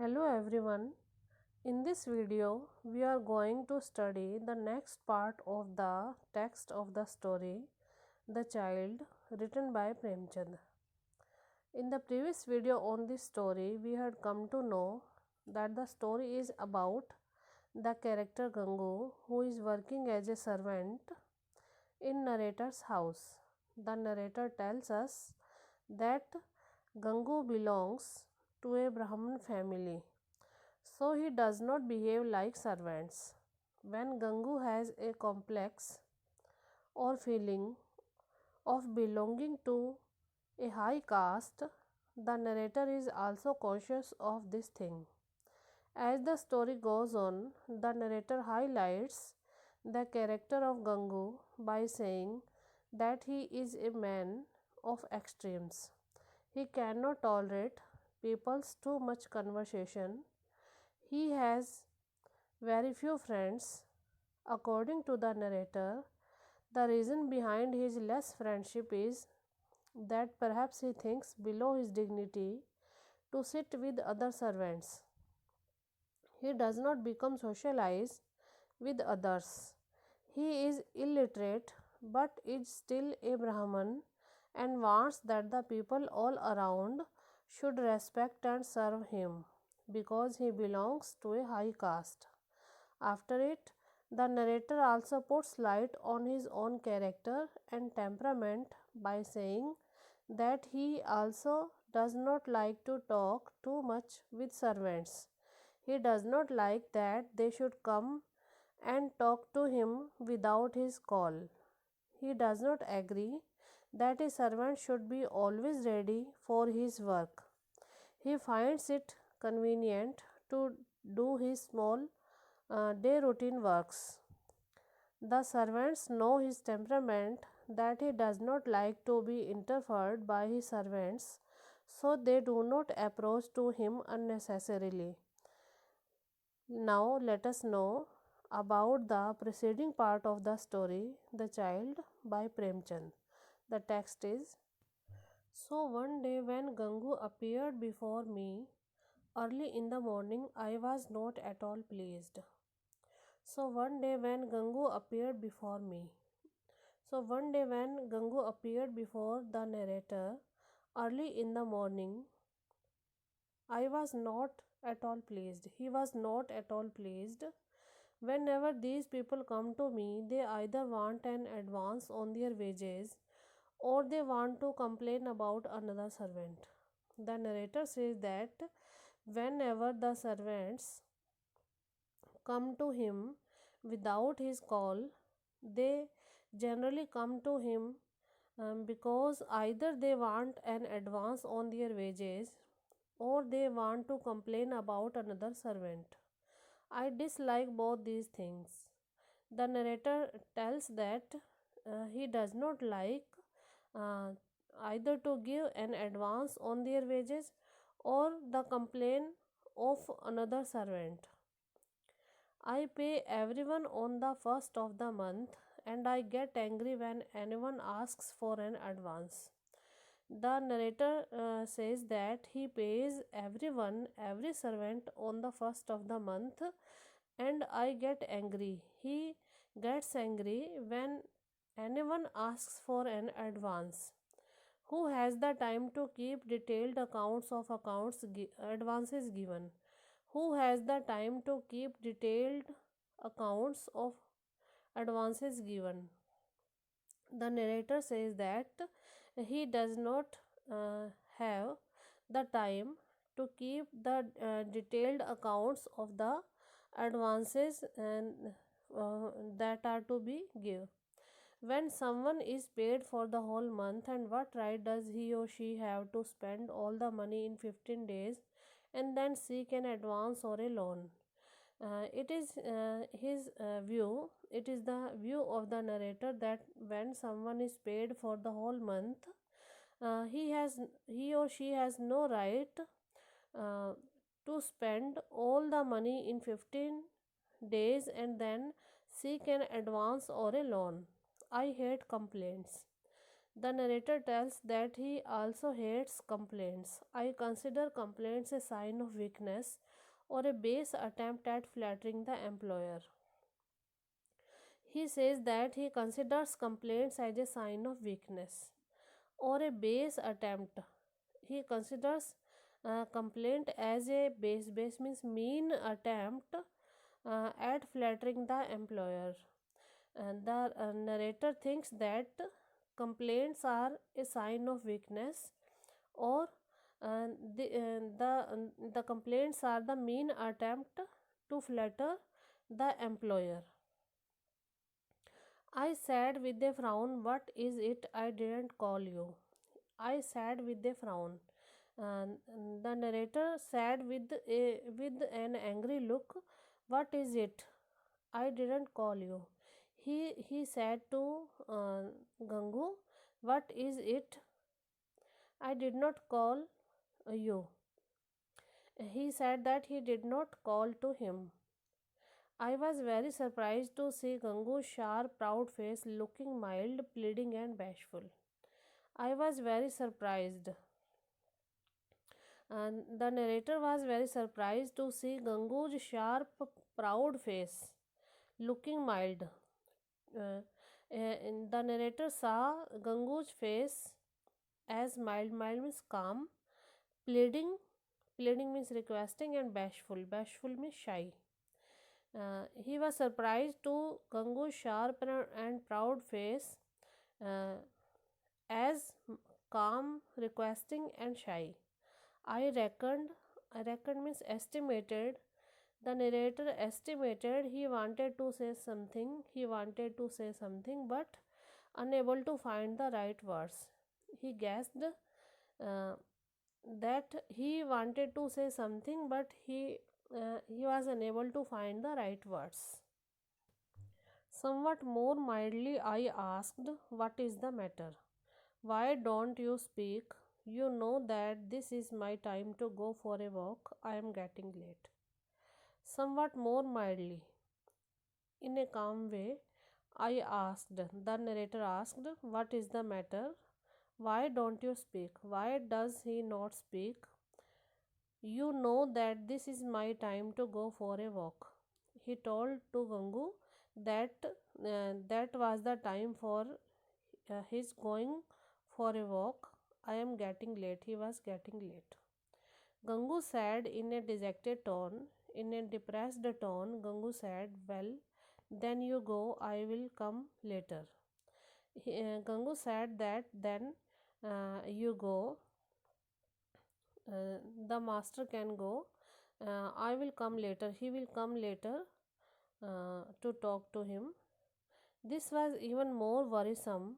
Hello everyone. In this video, we are going to study the next part of the text of the story, The Child, written by Premchand. In the previous video on this story, we had come to know that the story is about the character Gangu, who is working as a servant in narrator's house. The narrator tells us that Gangu belongs to a Brahman family, so he does not behave like servants. When Gangu has a complex or feeling of belonging to a high caste, the narrator is also conscious of this thing. As the story goes on, the narrator highlights the character of Gangu by saying that he is a man of extremes. He cannot tolerate people's too much conversation. He has very few friends. According to the narrator, the reason behind his less friendship is that perhaps he thinks below his dignity to sit with other servants. He does not become socialized with others. He is illiterate but is still a Brahman and wants that the people all around should respect and serve him because he belongs to a high caste. After it, the narrator also puts light on his own character and temperament by saying that he also does not like to talk too much with servants. He does not like that they should come and talk to him without his call. He does not agree that a servant should be always ready for his work. He finds it convenient to do his small day routine works. The servants know his temperament, that he does not like to be interfered by his servants, so they do not approach to him unnecessarily. Now let us know about the preceding part of the story, The Child by Premchand. The text is: So one day when Gangu appeared before me early in the morning, I was not at all pleased. So one day when Gangu appeared before me. So one day when Gangu appeared before the narrator early in the morning, I was not at all pleased. He was not at all pleased. Whenever these people come to me, they either want an advance on their wages or they want to complain about another servant. The narrator says that whenever the servants come to him without his call, they generally come to him because either they want an advance on their wages or they want to complain about another servant. I dislike both these things. The narrator tells that he does not like uh, either to give an advance on their wages or the complaint of another servant. I pay everyone on the first of the month and I get angry when anyone asks for an advance. The narrator says that he pays everyone, every servant on the first of the month and I get angry. He gets angry when anyone asks for an advance. Who has the time to keep detailed accounts of advances given? Who has the time to keep detailed accounts of advances given? The narrator says that he does not have the time to keep the detailed accounts of the advances and that are to be given. When someone is paid for the whole month, and what right does he or she have to spend all the money in 15 days and then seek an advance or a loan? It is his view, it is the view of the narrator that when someone is paid for the whole month, he or she has no right uh, to spend all the money in 15 days and then seek an advance or a loan. I hate complaints. The narrator tells that he also hates complaints. I consider complaints a sign of weakness or a base attempt at flattering the employer. He says that he considers complaints as a sign of weakness or a base attempt. He considers complaint as a base means mean attempt at flattering the employer. And the narrator thinks that complaints are a sign of weakness or uh, the complaints are the mean attempt to flatter the employer. I said with a frown, "What is it? I didn't call you." I said with a frown. And the narrator said with an angry look, "What is it? I didn't call you." He said to Gangu, "What is it? I did not call you." He said that he did not call to him. I was very surprised to see Gangu's sharp, proud face looking mild, pleading, and bashful. I was very surprised. And the narrator was very surprised to see Gangu's sharp, proud face looking mild. The narrator saw Gangu's face as mild. Mild means calm, pleading, pleading means requesting, and bashful. Bashful means shy. He was surprised to Gangu's sharp and proud face uh, as calm, requesting, and shy. I reckoned means estimated. The narrator estimated he wanted to say something, but unable to find the right words. He guessed uh, that he wanted to say something, but he was unable to find the right words. Somewhat more mildly, I asked, "What is the matter? Why don't you speak? You know that this is my time to go for a walk. I am getting late." Somewhat more mildly, in a calm way, I asked. The narrator asked, "What is the matter? Why don't you speak? Why does he not speak? You know that this is my time to go for a walk." He told to Gangu that that was the time for his going for a walk. I am getting late. He was getting late. Gangu said in a dejected tone, in a depressed tone, Gangu said, "Well, then you go, I will come later." Gangu said that then you go, the master can go, I will come later, he will come later to talk to him. This was even more worrisome